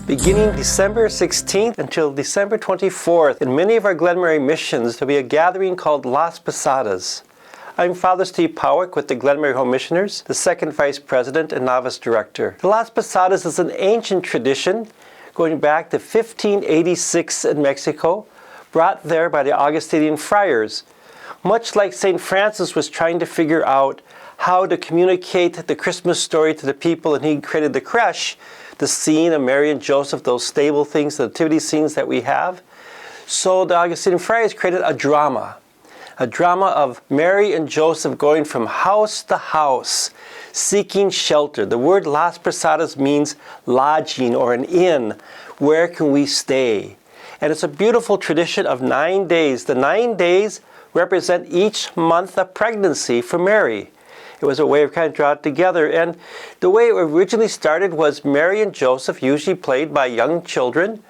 Beginning December 16th until December 24th, in many of our Glenmary missions, there'll be a gathering called Las Posadas. I'm Father Steve Pawelk with the Glenmary Home Missioners, the second Vice President and Novice Director. The Las Posadas is an ancient tradition going back to 1586 in Mexico, brought there by the Augustinian friars. Much like St. Francis was trying to figure out how to communicate the Christmas story to the people, and he created the creche, the scene of Mary and Joseph, those stable things, the nativity scenes that we have. So the Augustinian friars created a drama of Mary and Joseph going from house to house, seeking shelter. The word Las Posadas means lodging or an inn. Where can we stay? And it's a beautiful tradition of 9 days. The 9 days represent each month of pregnancy for Mary. It was a way of kind of drawing it together. And the way it originally started was Mary and Joseph, usually played by young children,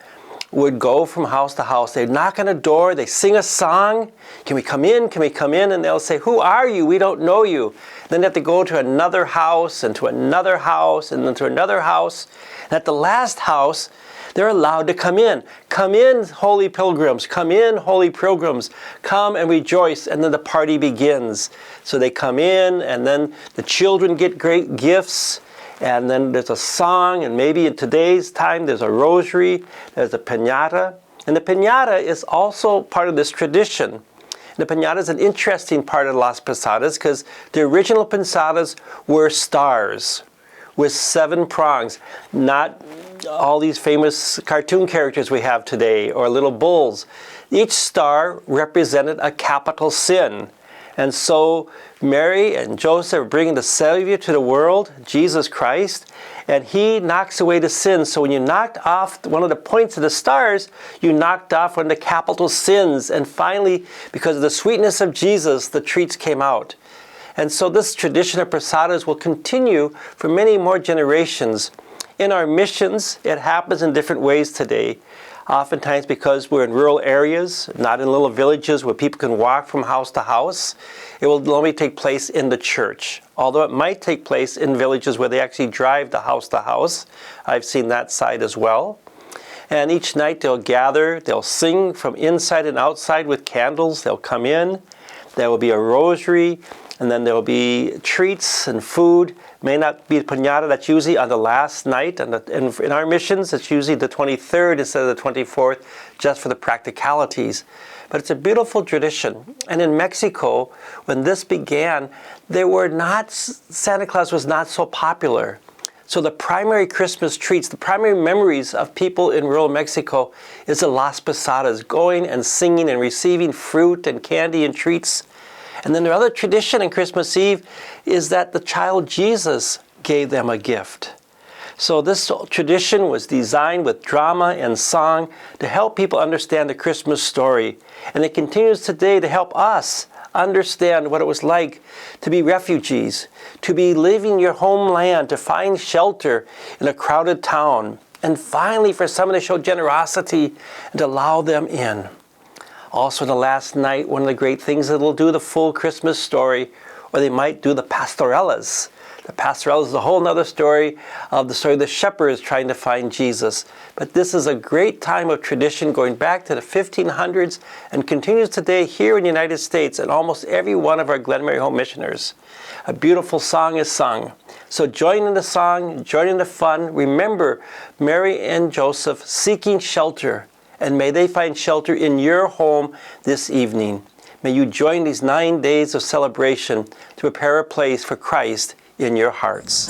would go from house to house. They'd knock on a door, they sing a song. Can we come in? Can we come in? And they'll say, who are you? We don't know you. Then they have to go to another house and to another house and then to another house. And at the last house, they're allowed to come in. Come in, holy pilgrims. Come in, holy pilgrims. Come and rejoice. And then the party begins. So they come in, and then the children get great gifts. And then there's a song, and maybe in today's time there's a rosary, there's a piñata. And the piñata is also part of this tradition. And the piñata is an interesting part of Las Posadas because the original posadas were stars with 7 prongs, not all these famous cartoon characters we have today, or little bulls. Each star represented a capital sin. And so Mary and Joseph are bringing the Savior to the world, Jesus Christ, and he knocks away the sins. So when you knocked off one of the points of the stars, you knocked off one of the capital sins. And finally, because of the sweetness of Jesus, the treats came out. And so this tradition of posadas will continue for many more generations. In our missions, it happens in different ways today. Oftentimes because we're in rural areas, not in little villages where people can walk from house to house, it will only take place in the church. Although it might take place in villages where they actually drive to house. I've seen that side as well. And each night they'll gather, they'll sing from inside and outside with candles. They'll come in, there will be a rosary, and then there will be treats and food. May not be piñata, that's usually on the last night. And in our missions, it's usually the 23rd instead of the 24th, just for the practicalities. But it's a beautiful tradition. And in Mexico, when this began, Santa Claus was not so popular. So the primary Christmas treats, the primary memories of people in rural Mexico is the Las Posadas, going and singing and receiving fruit and candy and treats. And then the other tradition in Christmas Eve is that the child Jesus gave them a gift. So this tradition was designed with drama and song to help people understand the Christmas story. And it continues today to help us understand what it was like to be refugees, to be leaving your homeland, to find shelter in a crowded town, and finally for someone to show generosity and to allow them in. Also, the last night, one of the great things that they'll do the full Christmas story, or they might do the pastorelas. The pastorelas is a whole other story of the shepherds trying to find Jesus. But this is a great time of tradition going back to the 1500s and continues today here in the United States and almost every one of our Glenmary Home Missioners. A beautiful song is sung. So join in the song, join in the fun. Remember Mary and Joseph seeking shelter. And may they find shelter in your home this evening. May you join these 9 days of celebration to prepare a place for Christ in your hearts.